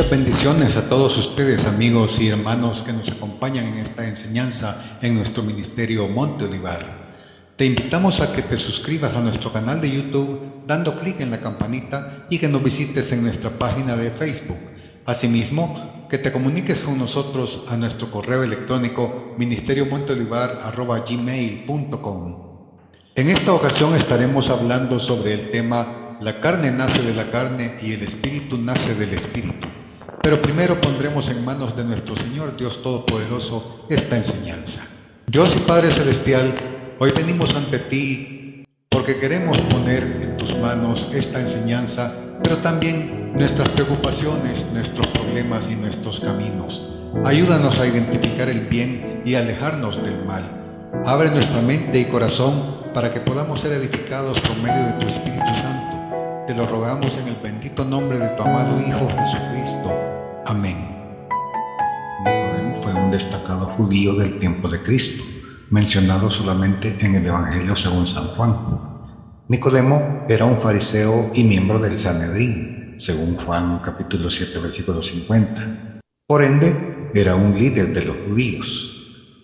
Muchas bendiciones a todos ustedes, amigos y hermanos que nos acompañan en esta enseñanza en nuestro ministerio Monte Olivar. Te invitamos a que te suscribas a nuestro canal de YouTube dando clic en la campanita y que nos visites en nuestra página de Facebook. Asimismo, que te comuniques con nosotros a nuestro correo electrónico ministeriomonteolivar@gmail.com. En esta ocasión estaremos hablando sobre el tema "La carne nace de la carne y el espíritu nace del espíritu". Pero primero pondremos en manos de nuestro Señor Dios Todopoderoso esta enseñanza. Dios y Padre Celestial, hoy venimos ante ti porque queremos poner en tus manos esta enseñanza, pero también nuestras preocupaciones, nuestros problemas y nuestros caminos. Ayúdanos a identificar el bien y alejarnos del mal. Abre nuestra mente y corazón para que podamos ser edificados por medio de tu Espíritu Santo. Te lo rogamos en el bendito nombre de tu amado Hijo Jesucristo. Amén. Nicodemo fue un destacado judío del tiempo de Cristo, mencionado solamente en el Evangelio según San Juan. Nicodemo era un fariseo y miembro del Sanedrín, según Juan capítulo 7, versículo 50. Por ende, era un líder de los judíos.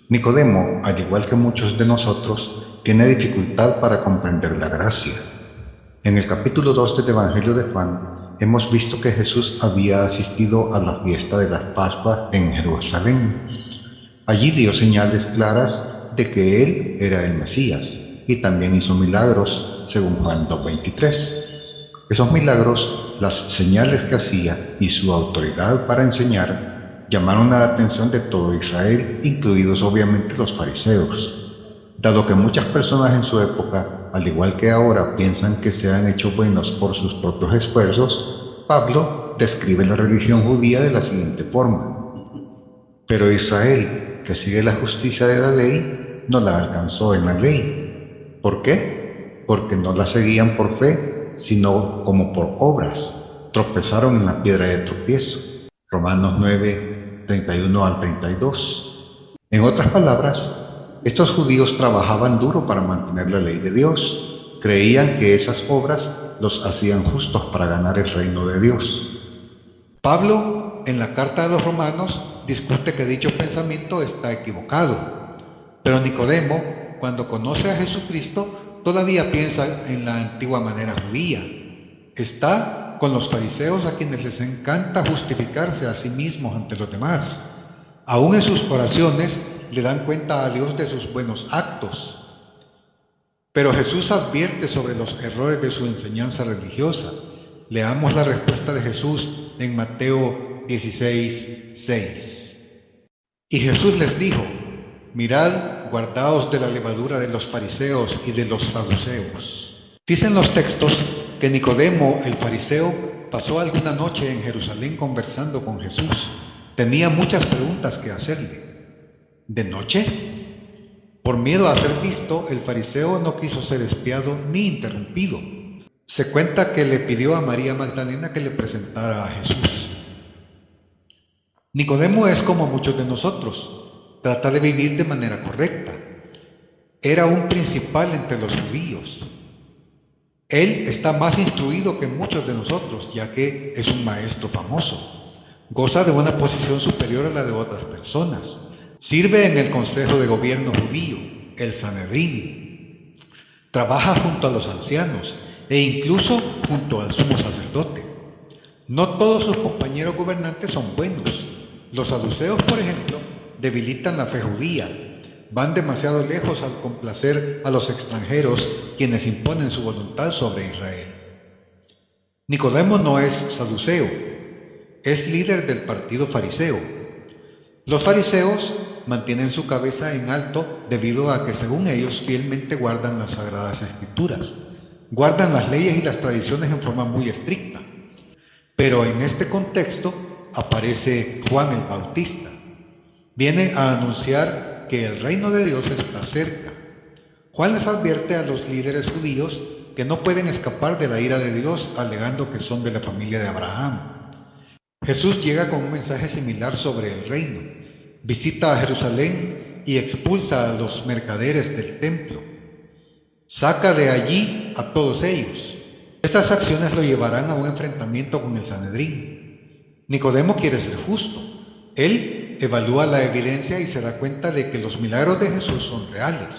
Nicodemo, al igual que muchos de nosotros, tiene dificultad para comprender la gracia. En el capítulo 2 del Evangelio de Juan, hemos visto que Jesús había asistido a la fiesta de las Pascuas en Jerusalén. Allí dio señales claras de que Él era el Mesías y también hizo milagros, según Juan 2:23. Esos milagros, las señales que hacía y su autoridad para enseñar llamaron la atención de todo Israel, incluidos obviamente los fariseos. Dado que muchas personas en su época, al igual que ahora, piensan que se han hecho buenos por sus propios esfuerzos, Pablo describe la religión judía de la siguiente forma: pero Israel, que sigue la justicia de la ley, no la alcanzó en la ley. ¿Por qué? Porque no la seguían por fe, sino como por obras. Tropezaron en la piedra de tropiezo. Romanos 9, 31 al 32. En otras palabras, estos judíos trabajaban duro para mantener la ley de Dios. Creían que esas obras los hacían justos para ganar el reino de Dios. Pablo, en la carta de los Romanos, discute que dicho pensamiento está equivocado. Pero Nicodemo, cuando conoce a Jesucristo, todavía piensa en la antigua manera judía. Está con los fariseos, a quienes les encanta justificarse a sí mismos ante los demás. Aún en sus oraciones le dan cuenta a Dios de sus buenos actos. Pero Jesús advierte sobre los errores de su enseñanza religiosa. Leamos la respuesta de Jesús en Mateo 16:6. Y Jesús les dijo: mirad, guardaos de la levadura de los fariseos y de los saduceos. Dicen los textos que Nicodemo, el fariseo, pasó alguna noche en Jerusalén conversando con Jesús. Tenía muchas preguntas que hacerle. ¿De noche? Por miedo a ser visto, el fariseo no quiso ser espiado ni interrumpido. Se cuenta que le pidió a María Magdalena que le presentara a Jesús. Nicodemo es como muchos de nosotros, trata de vivir de manera correcta. Era un principal entre los judíos. Él está más instruido que muchos de nosotros, ya que es un maestro famoso. Goza de una posición superior a la de otras personas. Sirve en el Consejo de Gobierno judío, el Sanedrín. Trabaja junto a los ancianos e incluso junto al sumo sacerdote. No todos sus compañeros gobernantes son buenos. Los saduceos, por ejemplo, debilitan la fe judía. Van demasiado lejos al complacer a los extranjeros, quienes imponen su voluntad sobre Israel. Nicodemo no es saduceo, es líder del partido fariseo. Los fariseos mantienen su cabeza en alto debido a que, según ellos, fielmente guardan las sagradas escrituras, guardan las leyes y las tradiciones en forma muy estricta. Pero en este contexto aparece Juan el Bautista. Viene a anunciar que el reino de Dios está cerca. Juan les advierte a los líderes judíos que no pueden escapar de la ira de Dios, alegando que son de la familia de Abraham. Jesús llega con un mensaje similar sobre el reino. Visita a Jerusalén y expulsa a los mercaderes del templo. Saca de allí a todos ellos. Estas acciones lo llevarán a un enfrentamiento con el Sanedrín. Nicodemo quiere ser justo. Él evalúa la evidencia y se da cuenta de que los milagros de Jesús son reales.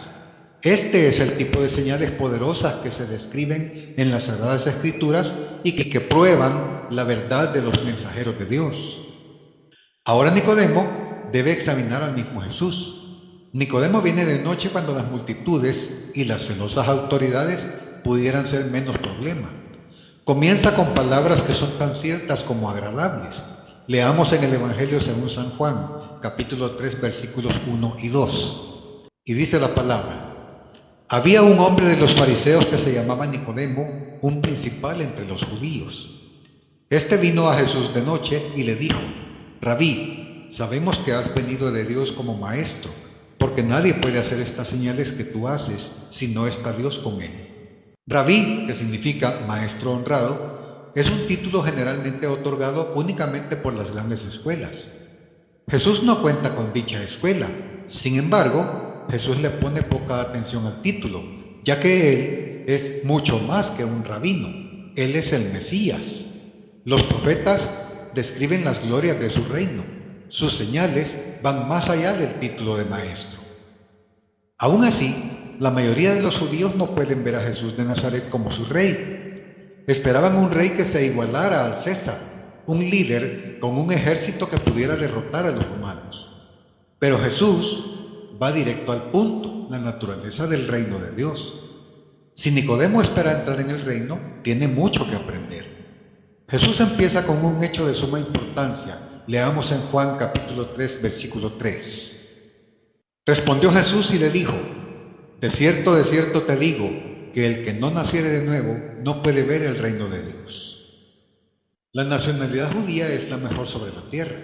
Este es el tipo de señales poderosas que se describen en las Sagradas Escrituras y que prueban la verdad de los mensajeros de Dios. Ahora Nicodemo debe examinar al mismo Jesús. Nicodemo viene de noche cuando las multitudes y las celosas autoridades pudieran ser menos problema. Comienza con palabras que son tan ciertas como agradables. Leamos en el Evangelio según San Juan, capítulo 3, versículos 1 y 2. Y dice la palabra: había un hombre de los fariseos que se llamaba Nicodemo, un principal entre los judíos. Este vino a Jesús de noche y le dijo: Rabí, sabemos que has venido de Dios como maestro, porque nadie puede hacer estas señales que tú haces si no está Dios con él. Rabí, que significa maestro honrado, es un título generalmente otorgado únicamente por las grandes escuelas. Jesús no cuenta con dicha escuela. Sin embargo, Jesús le pone poca atención al título, ya que Él es mucho más que un rabino. Él es el Mesías. Los profetas describen las glorias de su reino. Sus señales van más allá del título de maestro. Aún así, la mayoría de los judíos no pueden ver a Jesús de Nazaret como su rey. Esperaban un rey que se igualara al César, un líder con un ejército que pudiera derrotar a los romanos. Pero Jesús va directo al punto, la naturaleza del reino de Dios. Si Nicodemo espera entrar en el reino, tiene mucho que aprender. Jesús empieza con un hecho de suma importancia. Leamos en Juan capítulo 3, versículo 3. Respondió Jesús y le dijo: de cierto te digo, que el que no naciere de nuevo no puede ver el reino de Dios. La nacionalidad judía es la mejor sobre la tierra.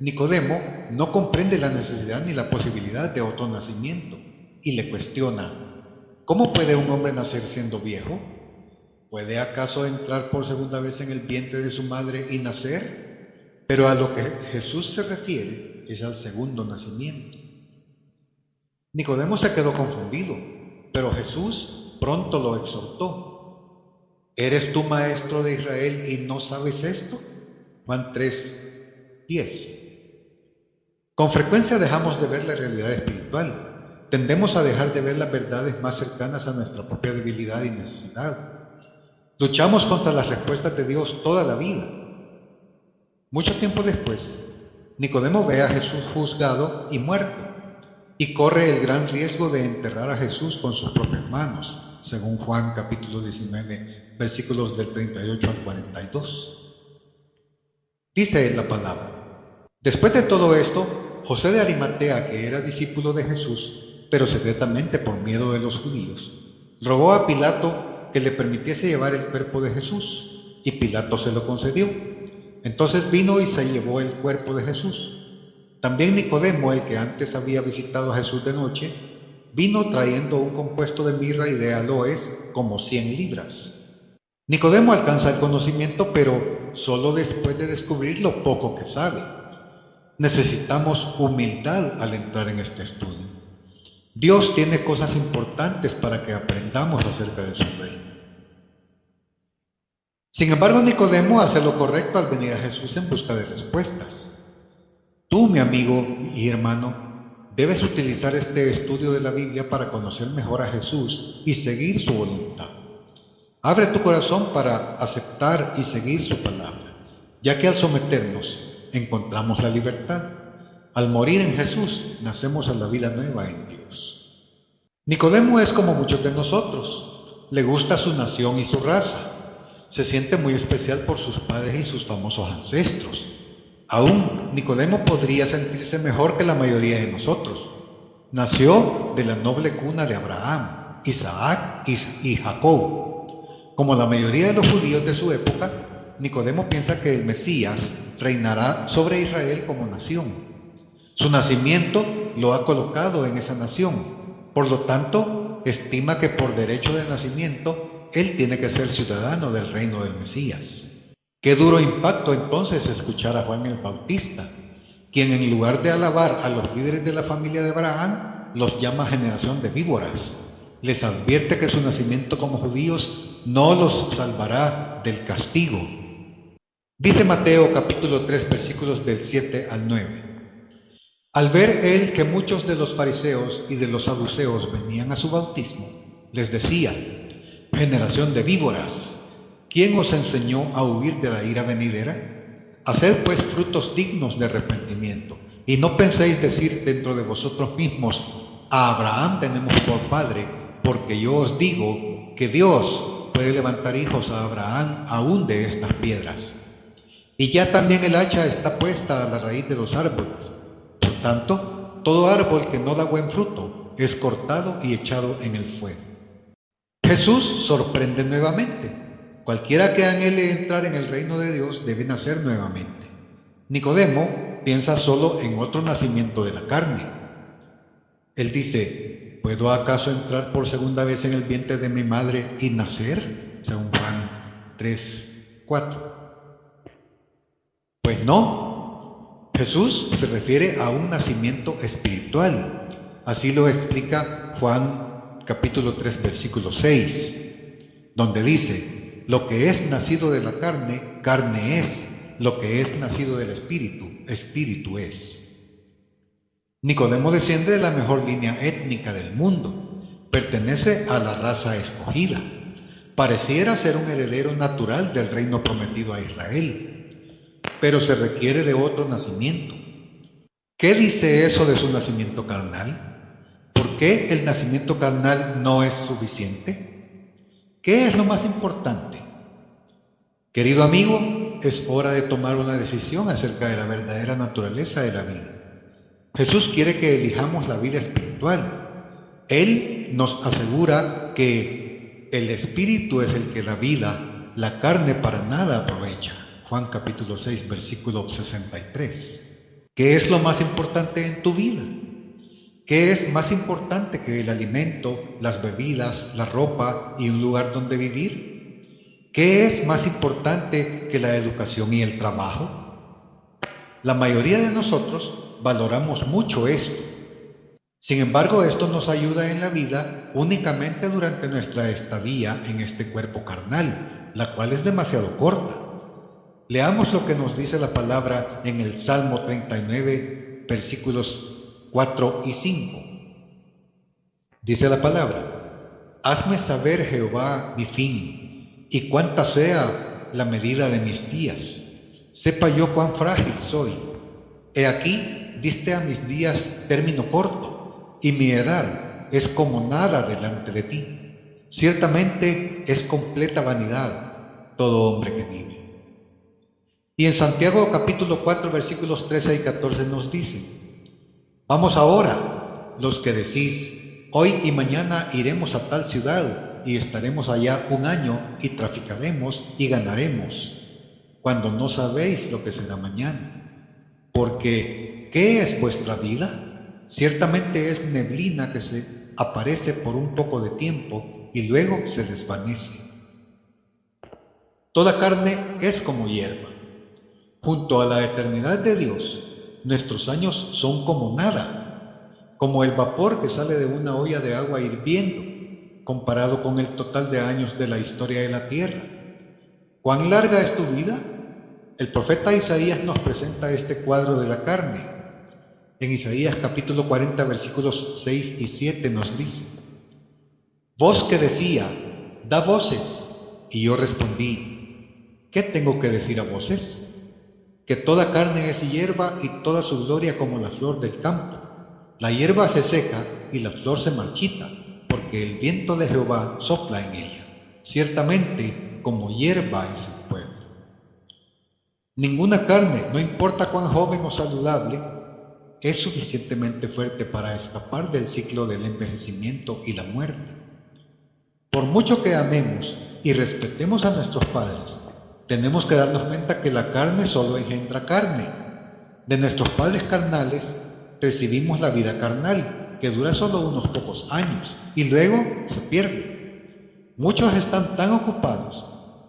Nicodemo no comprende la necesidad ni la posibilidad de otro nacimiento y le cuestiona: ¿cómo puede un hombre nacer siendo viejo? ¿Puede acaso entrar por segunda vez en el vientre de su madre y nacer? Pero a lo que Jesús se refiere es al segundo nacimiento. Nicodemo se quedó confundido, pero Jesús pronto lo exhortó. ¿Eres tú maestro de Israel y no sabes esto? Juan 3, 10. Con frecuencia dejamos de ver la realidad espiritual. Tendemos a dejar de ver las verdades más cercanas a nuestra propia debilidad y necesidad. Luchamos contra las respuestas de Dios toda la vida. Mucho tiempo después, Nicodemo ve a Jesús juzgado y muerto, y corre el gran riesgo de enterrar a Jesús con sus propias manos, según Juan capítulo 19, versículos del 38 al 42. Dice la palabra: después de todo esto, José de Arimatea, que era discípulo de Jesús, pero secretamente por miedo de los judíos, rogó a Pilato que le permitiese llevar el cuerpo de Jesús, y Pilato se lo concedió. Entonces vino y se llevó el cuerpo de Jesús. También Nicodemo, el que antes había visitado a Jesús de noche, vino trayendo un compuesto de mirra y de aloes como 100 libras. Nicodemo alcanza el conocimiento, pero solo después de descubrir lo poco que sabe. Necesitamos humildad al entrar en este estudio. Dios tiene cosas importantes para que aprendamos acerca de su reino. Sin embargo, Nicodemo hace lo correcto al venir a Jesús en busca de respuestas. Tú, mi amigo y hermano, debes utilizar este estudio de la Biblia para conocer mejor a Jesús y seguir su voluntad. Abre tu corazón para aceptar y seguir su palabra, ya que al someternos encontramos la libertad. Al morir en Jesús, nacemos a la vida nueva en Dios. Nicodemo es como muchos de nosotros. Le gusta su nación y su raza. Se siente muy especial por sus padres y sus famosos ancestros. Aún Nicodemo podría sentirse mejor que la mayoría de nosotros. Nació de la noble cuna de Abraham, Isaac y Jacob. Como la mayoría de los judíos de su época, Nicodemo piensa que el Mesías reinará sobre Israel como nación. Su nacimiento lo ha colocado en esa nación. Por lo tanto, estima que por derecho de nacimiento, él tiene que ser ciudadano del reino del Mesías. Qué duro impacto entonces escuchar a Juan el Bautista, quien en lugar de alabar a los líderes de la familia de Abraham, los llama generación de víboras. Les advierte que su nacimiento como judíos no los salvará del castigo. Dice Mateo capítulo 3 versículos del 7 al 9. Al ver él que muchos de los fariseos y de los saduceos venían a su bautismo, les decía: generación de víboras, ¿quién os enseñó a huir de la ira venidera? Haced pues frutos dignos de arrepentimiento, y no penséis decir dentro de vosotros mismos: a Abraham tenemos por padre, porque yo os digo que Dios puede levantar hijos a Abraham aún de estas piedras. Y ya también el hacha está puesta a la raíz de los árboles. Por tanto, todo árbol que no da buen fruto es cortado y echado en el fuego. Jesús sorprende nuevamente. Cualquiera que anhele entrar en el reino de Dios debe nacer nuevamente. Nicodemo piensa solo en otro nacimiento de la carne. Él dice: ¿puedo acaso entrar por segunda vez en el vientre de mi madre y nacer? Según Juan 3:4. Pues no. Jesús se refiere a un nacimiento espiritual. Así lo explica Juan capítulo 3 versículo 6, donde dice: lo que es nacido de la carne, carne es; lo que es nacido del espíritu, espíritu es. Nicodemo desciende de la mejor línea étnica del mundo. Pertenece a la raza escogida. Pareciera ser un heredero natural del reino prometido a Israel, pero se requiere de otro nacimiento. ¿Qué dice eso de su nacimiento carnal? ¿Por qué el nacimiento carnal no es suficiente? ¿Qué es lo más importante? Querido amigo, es hora de tomar una decisión acerca de la verdadera naturaleza de la vida. Jesús quiere que elijamos la vida espiritual. Él nos asegura que el espíritu es el que da vida, la carne para nada aprovecha. Juan capítulo 6 versículo 63. ¿Qué es lo más importante en tu vida? ¿Qué es más importante que el alimento, las bebidas, la ropa y un lugar donde vivir? ¿Qué es más importante que la educación y el trabajo? La mayoría de nosotros valoramos mucho esto. Sin embargo, esto nos ayuda en la vida únicamente durante nuestra estadía en este cuerpo carnal, la cual es demasiado corta. Leamos lo que nos dice la palabra en el Salmo 39, versículos 4 y 5. Dice la palabra: hazme saber, Jehová, mi fin, y cuánta sea la medida de mis días. Sepa yo cuán frágil soy. He aquí, diste a mis días término corto, y mi edad es como nada delante de ti. Ciertamente es completa vanidad todo hombre que vive. Y en Santiago capítulo 4 versículos 13 y 14 nos dice: vamos ahora, los que decís: hoy y mañana iremos a tal ciudad y estaremos allá un año y traficaremos y ganaremos, cuando no sabéis lo que será mañana. Porque, ¿qué es vuestra vida? Ciertamente es neblina que se aparece por un poco de tiempo y luego se desvanece. Toda carne es como hierba. Junto a la eternidad de Dios, nuestros años son como nada, como el vapor que sale de una olla de agua hirviendo, comparado con el total de años de la historia de la tierra. ¿Cuán larga es tu vida? El profeta Isaías nos presenta este cuadro de la carne. En Isaías capítulo 40 versículos 6 y 7 nos dice: voz que decía: da voces, y yo respondí: ¿qué tengo que decir a voces? Que toda carne es hierba y toda su gloria como la flor del campo. La hierba se seca y la flor se marchita, porque el viento de Jehová sopla en ella. Ciertamente, como hierba es el pueblo. Ninguna carne, no importa cuán joven o saludable, es suficientemente fuerte para escapar del ciclo del envejecimiento y la muerte. Por mucho que amemos y respetemos a nuestros padres, tenemos que darnos cuenta que la carne solo engendra carne. De nuestros padres carnales recibimos la vida carnal, que dura solo unos pocos años y luego se pierde. Muchos están tan ocupados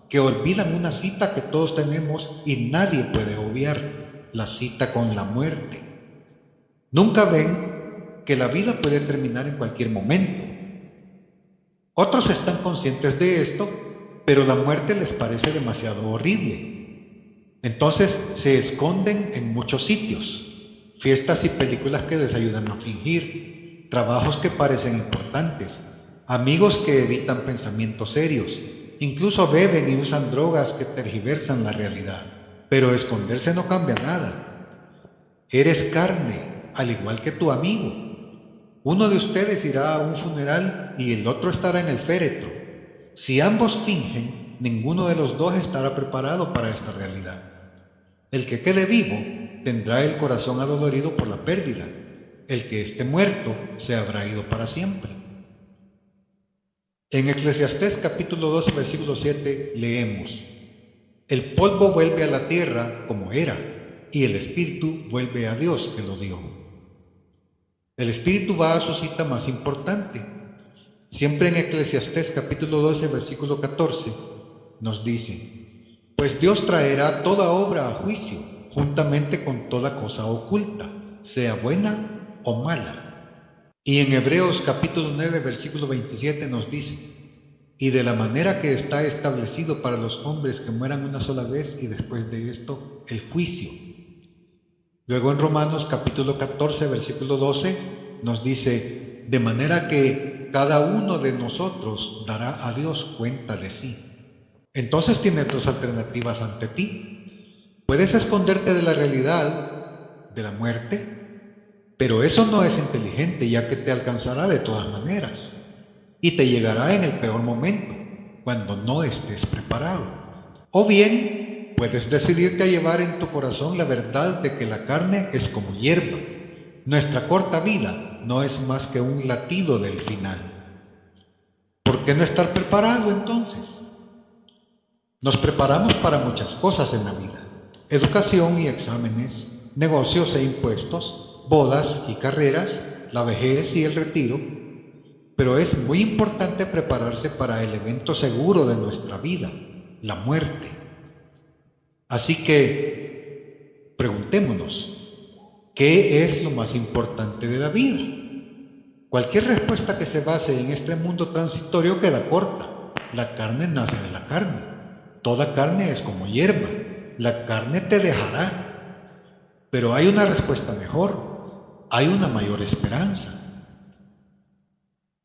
que olvidan una cita que todos tenemos y nadie puede obviar: la cita con la muerte. Nunca ven que la vida puede terminar en cualquier momento. Otros están conscientes de esto, pero la muerte les parece demasiado horrible. Entonces se esconden en muchos sitios, fiestas y películas que les ayudan a fingir, trabajos que parecen importantes, amigos que evitan pensamientos serios, incluso beben y usan drogas que tergiversan la realidad. Pero esconderse no cambia nada. Eres carne, al igual que tu amigo. Uno de ustedes irá a un funeral y el otro estará en el féretro. Si ambos fingen, ninguno de los dos estará preparado para esta realidad. El que quede vivo tendrá el corazón adolorido por la pérdida. El que esté muerto se habrá ido para siempre. En Eclesiastés capítulo 12, versículo 7 leemos: el polvo vuelve a la tierra como era, y el espíritu vuelve a Dios que lo dio. El espíritu va a su cita más importante. Siempre en Eclesiastés capítulo 12, versículo 14 nos dice: pues Dios traerá toda obra a juicio, juntamente con toda cosa oculta, sea buena o mala. Y en Hebreos capítulo 9, versículo 27 nos dice: y de la manera que está establecido para los hombres que mueran una sola vez y después de esto el juicio. Luego en Romanos capítulo 14, versículo 12 nos dice: de manera que cada uno de nosotros dará a Dios cuenta de sí. Entonces tienes dos alternativas ante ti. Puedes esconderte de la realidad, de la muerte, pero eso no es inteligente, ya que te alcanzará de todas maneras y te llegará en el peor momento, cuando no estés preparado. O bien puedes decidirte a llevar en tu corazón la verdad de que la carne es como hierba. Nuestra corta vida no es más que un latido del final. ¿Por qué no estar preparado entonces? Nos preparamos para muchas cosas en la vida: educación y exámenes, negocios e impuestos, bodas y carreras, la vejez y el retiro. Pero es muy importante prepararse para el evento seguro de nuestra vida, la muerte. Así que preguntémonos: ¿qué es lo más importante de la vida? Cualquier respuesta que se base en este mundo transitorio queda corta. La carne nace de la carne. Toda carne es como hierba, la carne te dejará. Pero hay una respuesta mejor, hay una mayor esperanza.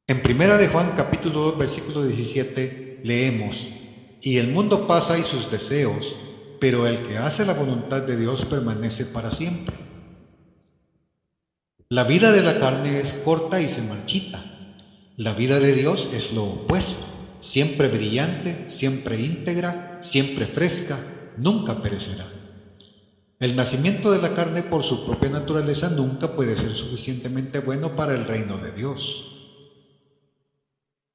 En Primera de Juan capítulo 2, versículo 17 leemos: y el mundo pasa y sus deseos, pero el que hace la voluntad de Dios permanece para siempre. La vida de la carne es corta y se marchita. La vida de Dios es lo opuesto: siempre brillante, siempre íntegra, siempre fresca, nunca perecerá. El nacimiento de la carne por su propia naturaleza nunca puede ser suficientemente bueno para el reino de Dios.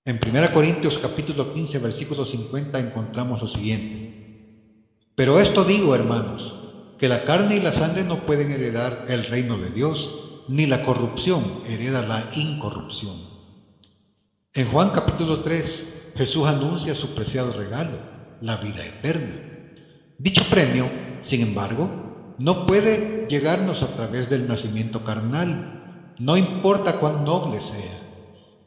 En 1 Corintios capítulo 15, versículo 50 encontramos lo siguiente: pero esto digo, hermanos, que la carne y la sangre no pueden heredar el reino de Dios, ni la corrupción hereda la incorrupción. En Juan capítulo 3, Jesús anuncia su preciado regalo, la vida eterna. Dicho premio, sin embargo, no puede llegarnos a través del nacimiento carnal, no importa cuán noble sea.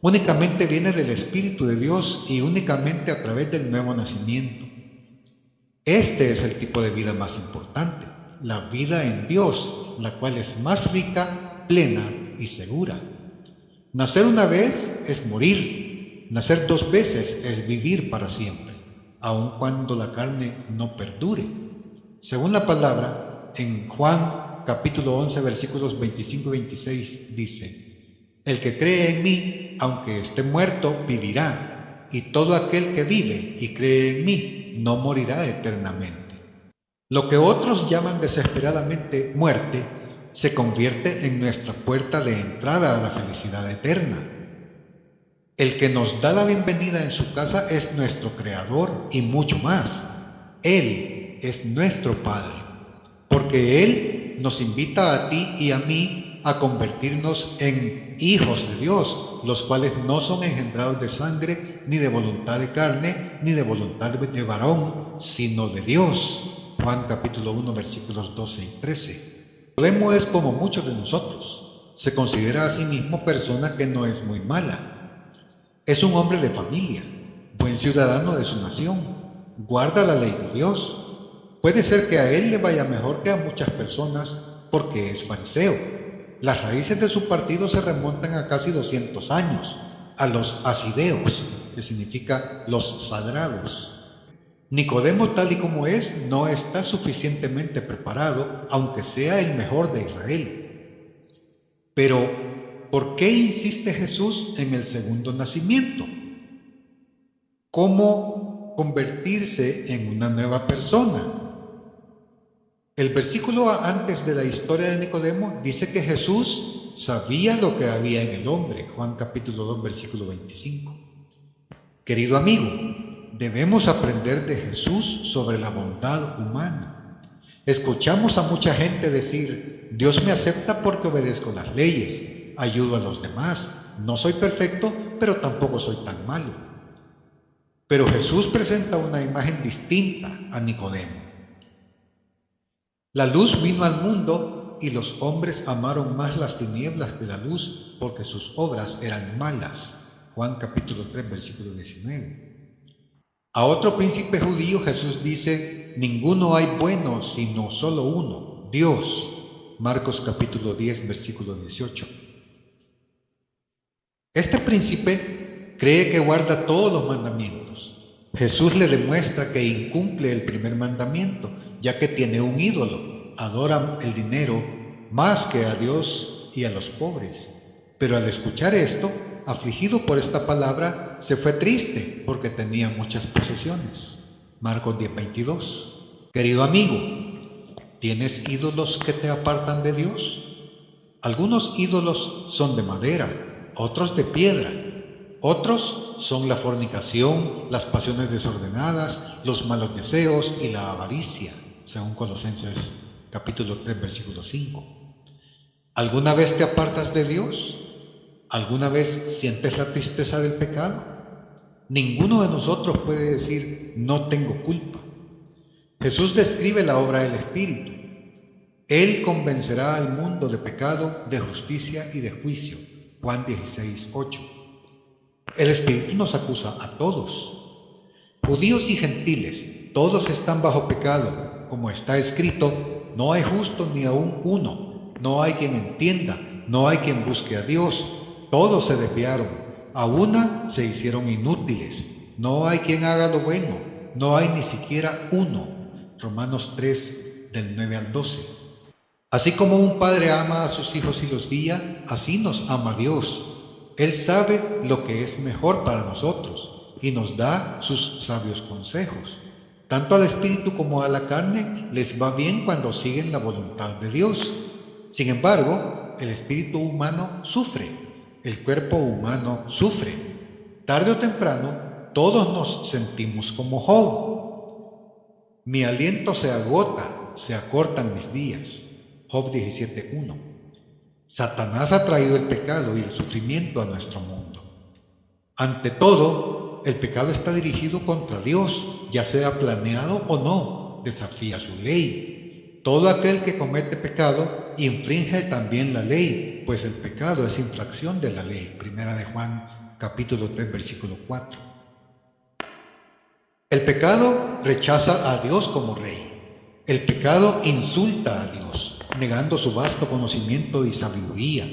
Únicamente viene del Espíritu de Dios y únicamente a través del nuevo nacimiento. Este es el tipo de vida más importante, la vida en Dios, la cual es más rica, plena y segura. Nacer una vez es morir, nacer dos veces es vivir para siempre, aun cuando la carne no perdure. Según la palabra, en Juan capítulo 11, versículos 25 y 26 dice: el que cree en mí, aunque esté muerto, vivirá, y todo aquel que vive y cree en mí no morirá eternamente. Lo que otros llaman desesperadamente muerte se convierte en nuestra puerta de entrada a la felicidad eterna. El que nos da la bienvenida en su casa es nuestro Creador y mucho más. Él es nuestro Padre, porque Él nos invita a ti y a mí a convertirnos en hijos de Dios, los cuales no son engendrados de sangre, ni de voluntad de carne, ni de voluntad de varón, sino de Dios. Juan capítulo 1, versículos 12 y 13. Nicodemo es como muchos de nosotros. Se considera a sí mismo persona que no es muy mala. Es un hombre de familia, buen ciudadano de su nación, guarda la ley de Dios. Puede ser que a él le vaya mejor que a muchas personas porque es fariseo. Las raíces de su partido se remontan a casi 200 años, a los asideos, que significa los sagrados. Nicodemo, tal y como es, no está suficientemente preparado, aunque sea el mejor de Israel. Pero, ¿por qué insiste Jesús en el segundo nacimiento? ¿Cómo convertirse en una nueva persona? El versículo antes de la historia de Nicodemo dice que Jesús sabía lo que había en el hombre, Juan capítulo 2, versículo 25. Querido amigo, debemos aprender de Jesús sobre la bondad humana. Escuchamos a mucha gente decir, Dios me acepta porque obedezco las leyes, ayudo a los demás, no soy perfecto, pero tampoco soy tan malo. Pero Jesús presenta una imagen distinta a Nicodemo. La luz vino al mundo y los hombres amaron más las tinieblas que la luz porque sus obras eran malas. Juan capítulo 3, versículo 19. A otro príncipe judío Jesús dice, ninguno hay bueno sino solo uno, Dios. Marcos capítulo 10, versículo 18. Este príncipe cree que guarda todos los mandamientos. Jesús le demuestra que incumple el primer mandamiento, ya que tiene un ídolo, adora el dinero más que a Dios y a los pobres. Pero al escuchar esto, afligido por esta palabra, se fue triste porque tenía muchas posesiones. Marcos 10:22. Querido amigo, ¿tienes ídolos que te apartan de Dios? Algunos ídolos son de madera, otros de piedra, otros son la fornicación, las pasiones desordenadas, los malos deseos y la avaricia, según Colosenses capítulo 3, versículo 5. ¿Alguna vez te apartas de Dios? ¿Alguna vez sientes la tristeza del pecado? Ninguno de nosotros puede decir, no tengo culpa. Jesús describe la obra del Espíritu. Él convencerá al mundo de pecado, de justicia y de juicio. Juan 16:8. El Espíritu nos acusa a todos. Judíos y gentiles, todos están bajo pecado. Como está escrito, no hay justo ni aún uno. No hay quien entienda, no hay quien busque a Dios. Todos se desviaron, a una se hicieron inútiles. No hay quien haga lo bueno, no hay ni siquiera uno. Romanos 3, del 9 al 12. Así como un padre ama a sus hijos y los guía, así nos ama Dios. Él sabe lo que es mejor para nosotros y nos da sus sabios consejos. Tanto al espíritu como a la carne les va bien cuando siguen la voluntad de Dios. Sin embargo, el espíritu humano sufre. El cuerpo humano sufre. Tarde o temprano, todos nos sentimos como Job. Mi aliento se agota, se acortan mis días. Job 17:1. Satanás ha traído el pecado y el sufrimiento a nuestro mundo. Ante todo, el pecado está dirigido contra Dios, ya sea planeado o no, desafía su ley. Todo aquel que comete pecado infringe también la ley, pues el pecado es infracción de la ley. Primera de Juan, capítulo 3, versículo 4. El pecado rechaza a Dios como rey. El pecado insulta a Dios, negando su vasto conocimiento y sabiduría.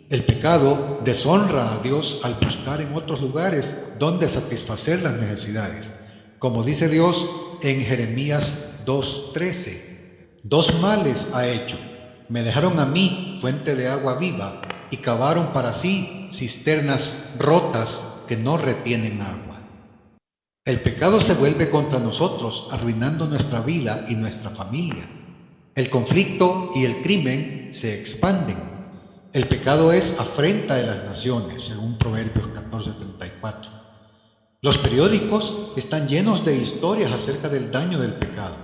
El pecado deshonra a Dios al buscar en otros lugares donde satisfacer las necesidades. Como dice Dios en Jeremías 2:13. Dos males ha hecho. Me dejaron a mí fuente de agua viva y cavaron para sí cisternas rotas que no retienen agua. El pecado se vuelve contra nosotros, arruinando nuestra vida y nuestra familia. El conflicto y el crimen se expanden. El pecado es afrenta de las naciones, según Proverbios 14:34. Los periódicos están llenos de historias acerca del daño del pecado,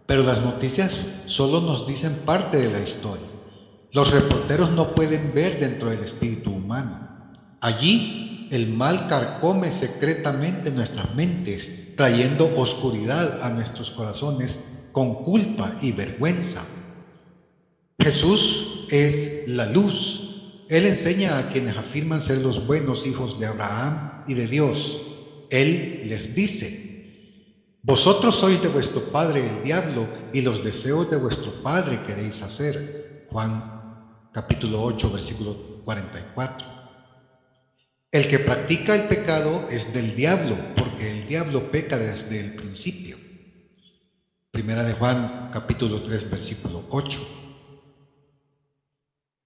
pero las noticias solo nos dicen parte de la historia. Los reporteros no pueden ver dentro del espíritu humano. Allí, el mal carcome secretamente nuestras mentes, trayendo oscuridad a nuestros corazones con culpa y vergüenza. Jesús es la luz. Él enseña a quienes afirman ser los buenos hijos de Abraham y de Dios. Él les dice, Vosotros sois de vuestro padre el diablo, y los deseos de vuestro padre queréis hacer. Juan capítulo 8, versículo 44. El que practica el pecado es del diablo, porque el diablo peca desde el principio. Primera de Juan capítulo 3, versículo 8.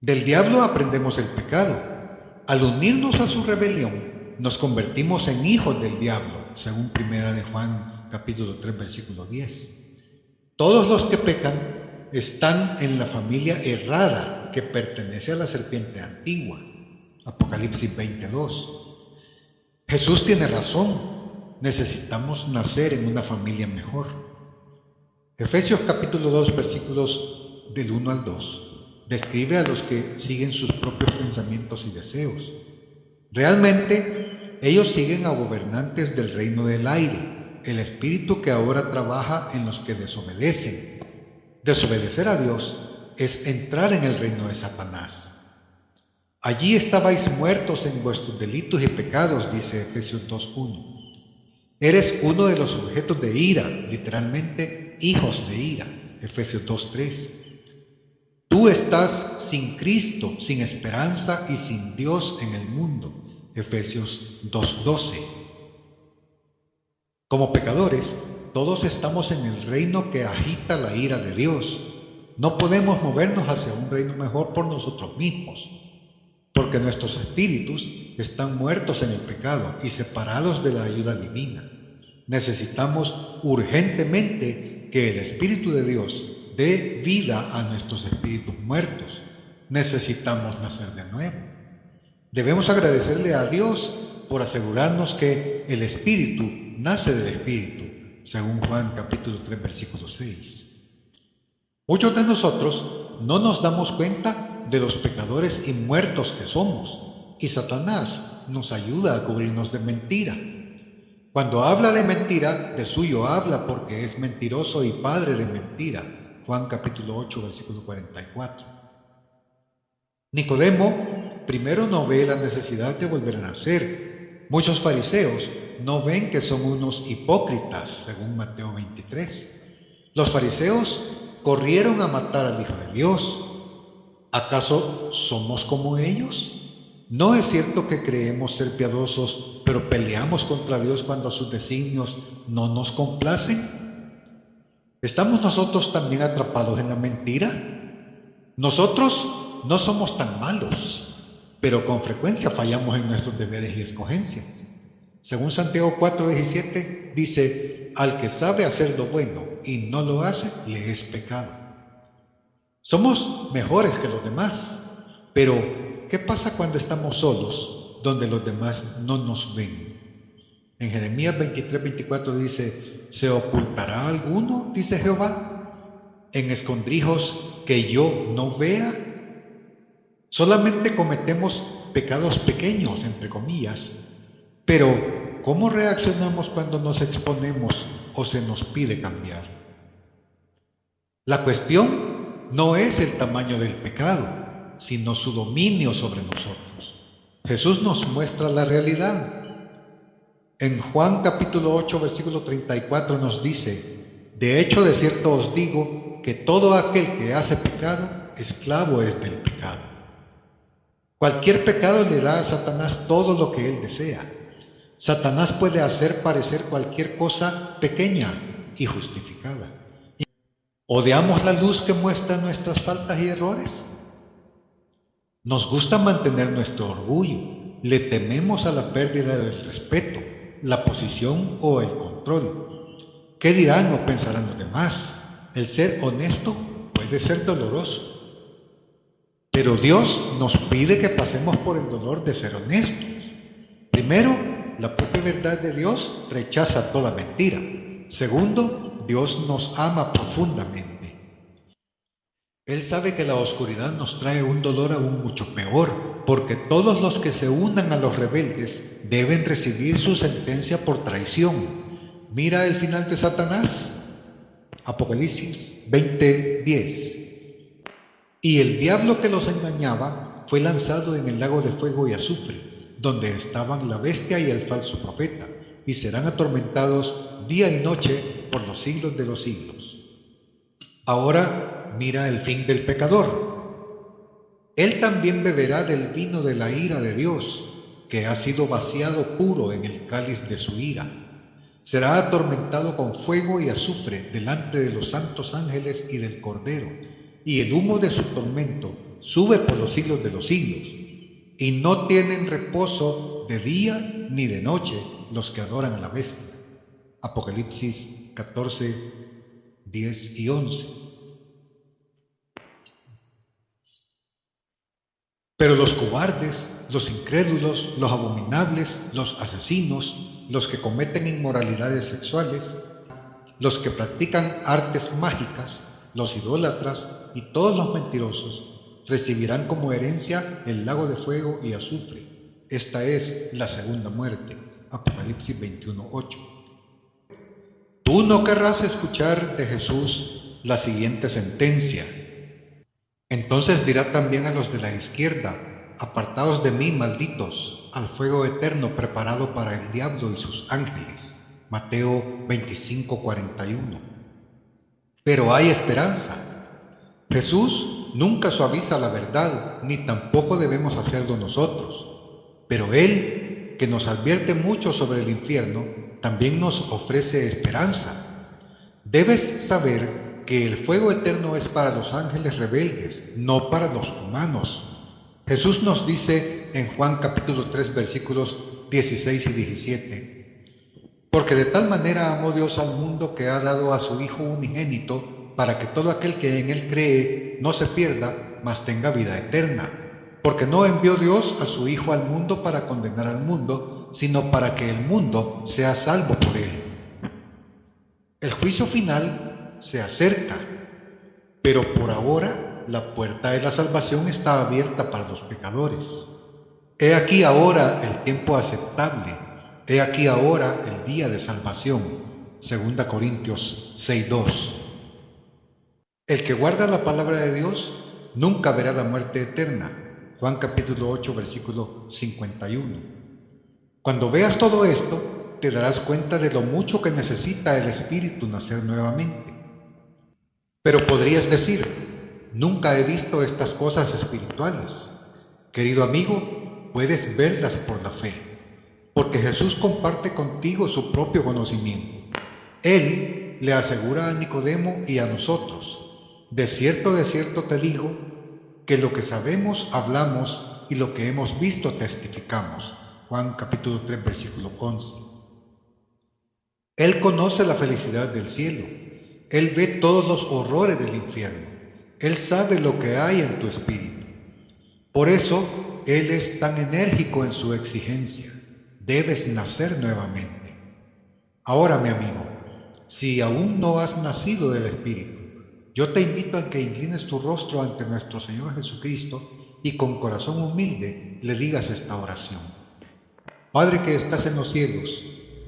Del diablo aprendemos el pecado. Al unirnos a su rebelión, nos convertimos en hijos del diablo, según Primera de Juan capítulo 3, versículo 10. Todos los que pecan están en la familia errada que pertenece a la serpiente antigua. Apocalipsis 22. Jesús tiene razón. Necesitamos nacer en una familia mejor. Efesios capítulo 2, versículos del 1 al 2. Describe a los que siguen sus propios pensamientos y deseos. Realmente, ellos siguen a gobernantes del reino del aire, el espíritu que ahora trabaja en los que desobedecen. Desobedecer a Dios es entrar en el reino de Satanás. Allí estabais muertos en vuestros delitos y pecados, dice Efesios 2:1. Eres uno de los objetos de ira, literalmente hijos de ira, Efesios 2:3. Tú estás sin Cristo, sin esperanza y sin Dios en el mundo, Efesios 2:12. Como pecadores, todos estamos en el reino que agita la ira de Dios. No podemos movernos hacia un reino mejor por nosotros mismos, porque nuestros espíritus están muertos en el pecado y separados de la ayuda divina. Necesitamos urgentemente que el Espíritu de Dios dé vida a nuestros espíritus muertos. Necesitamos nacer de nuevo. Debemos agradecerle a Dios por asegurarnos que el Espíritu nace del Espíritu, según Juan capítulo 3, versículo 6. Muchos de nosotros no nos damos cuenta de los pecadores y muertos que somos, y Satanás nos ayuda a cubrirnos de mentira. Cuando habla de mentira, de suyo habla porque es mentiroso y padre de mentira. Juan capítulo 8, versículo 44. Nicodemo primero no ve la necesidad de volver a nacer. Muchos fariseos no ven que son unos hipócritas, según Mateo 23. Los fariseos corrieron a matar al Hijo de Dios. ¿Acaso somos como ellos? ¿No es cierto que creemos ser piadosos, pero peleamos contra Dios cuando sus designios no nos complacen? ¿Estamos nosotros también atrapados en la mentira? Nosotros no somos tan malos, pero con frecuencia fallamos en nuestros deberes y escogencias. Según Santiago 4:17, dice: al que sabe hacer lo bueno y no lo hace, le es pecado. Somos mejores que los demás, pero ¿qué pasa cuando estamos solos, donde los demás no nos ven? En Jeremías 23:24 dice: ¿se ocultará alguno, dice Jehová, en escondrijos que yo no vea? Solamente cometemos pecados pequeños, entre comillas, pero ¿cómo reaccionamos cuando nos exponemos o se nos pide cambiar? La cuestión no es el tamaño del pecado, sino su dominio sobre nosotros. Jesús nos muestra la realidad. En Juan capítulo 8, versículo 34 nos dice: de hecho, de cierto os digo, que todo aquel que hace pecado, esclavo es del pecado. Cualquier pecado le da a Satanás todo lo que él desea. Satanás puede hacer parecer cualquier cosa pequeña y justificada. ¿Odiamos la luz que muestra nuestras faltas y errores? Nos gusta mantener nuestro orgullo, le tememos a la pérdida del respeto, la posición o el control. ¿Qué dirán o pensarán los demás? El ser honesto puede ser doloroso, pero Dios nos pide que pasemos por el dolor de ser honestos. Primero, la propia verdad de Dios rechaza toda mentira. Segundo, Dios nos ama profundamente. Él sabe que la oscuridad nos trae un dolor aún mucho peor, porque todos los que se unan a los rebeldes deben recibir su sentencia por traición. Mira el final de Satanás, Apocalipsis 20:10. Y el diablo que los engañaba fue lanzado en el lago de fuego y azufre, donde estaban la bestia y el falso profeta. y serán atormentados día y noche por los siglos de los siglos. Ahora mira el fin del pecador. Él también beberá del vino de la ira de Dios, que ha sido vaciado puro en el cáliz de su ira. Será atormentado con fuego y azufre delante de los santos ángeles y del Cordero, y el humo de su tormento sube por los siglos de los siglos. Y no tienen reposo de día ni de noche los que adoran a la bestia. Apocalipsis 14, 10 y 11. Pero los cobardes, los incrédulos, los abominables, los asesinos, los que cometen inmoralidades sexuales, los que practican artes mágicas, los idólatras y todos los mentirosos recibirán como herencia el lago de fuego y azufre. Esta es la segunda muerte. Apocalipsis 21:8. Tú no querrás escuchar de Jesús la siguiente sentencia. Entonces dirá también a los de la izquierda: apartaos de mí, malditos, al fuego eterno preparado para el diablo y sus ángeles. Mateo 25:41. Pero hay esperanza. Jesús nunca suaviza la verdad, ni tampoco debemos hacerlo nosotros. Pero Él, que nos advierte mucho sobre el infierno, también nos ofrece esperanza. Debes saber que el fuego eterno es para los ángeles rebeldes, no para los humanos. Jesús nos dice en Juan capítulo 3 versículos 16 y 17: porque de tal manera amó Dios al mundo que ha dado a su Hijo unigénito, para que todo aquel que en Él cree no se pierda, mas tenga vida eterna. Porque no envió Dios a su Hijo al mundo para condenar al mundo, sino para que el mundo sea salvo por Él. El juicio final se acerca, pero por ahora la puerta de la salvación está abierta para los pecadores. He aquí ahora el tiempo aceptable, he aquí ahora el día de salvación. 2 Corintios 6:2. El que guarda la palabra de Dios nunca verá la muerte eterna. Juan capítulo 8 versículo 51. Cuando veas todo esto, te darás cuenta de lo mucho que necesita el Espíritu nacer nuevamente. Pero podrías decir: nunca he visto estas cosas espirituales. Querido amigo, puedes verlas por la fe, porque Jesús comparte contigo su propio conocimiento. Él le asegura a Nicodemo y a nosotros: de cierto te digo, que lo que sabemos hablamos y lo que hemos visto testificamos. Juan capítulo 3 versículo 11. Él conoce la felicidad del cielo. Él ve todos los horrores del infierno. Él sabe lo que hay en tu espíritu. Por eso, Él es tan enérgico en su exigencia. Debes nacer nuevamente. Ahora, mi amigo, si aún no has nacido del Espíritu, yo te invito a que inclines tu rostro ante nuestro Señor Jesucristo y con corazón humilde le digas esta oración. Padre que estás en los cielos,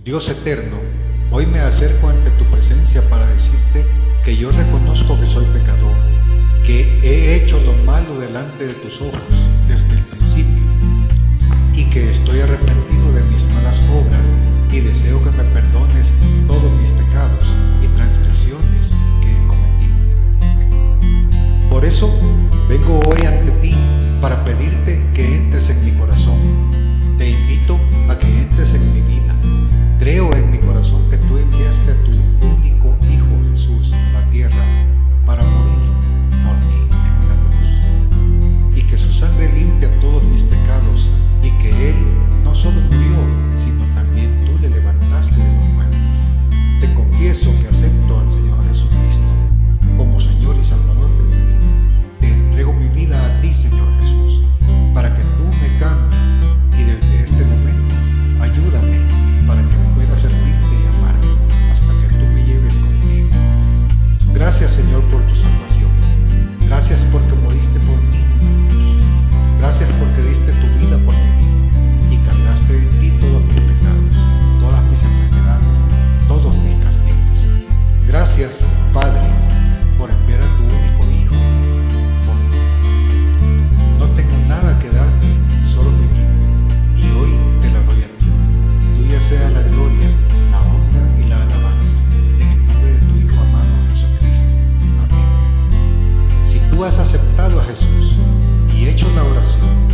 Dios eterno, hoy me acerco ante tu presencia para decirte que yo reconozco que soy pecador, que he hecho lo malo delante de tus ojos desde el principio y que estoy arrepentido de mis malas obras y deseo que me perdones todos mis pecados y transgresiones que he cometido. Por eso vengo hoy ante ti para pedirte que entres en mi corazón. Te invito a que entres en mi vida. Creo en mi corazón que tú enviaste a tu único Hijo Jesús a la tierra para morir por mí en la cruz, y que su sangre limpia todos mis pecados, y que Él no solo murió, sino también tú le levantaste tú has aceptado a Jesús y hecho la oración,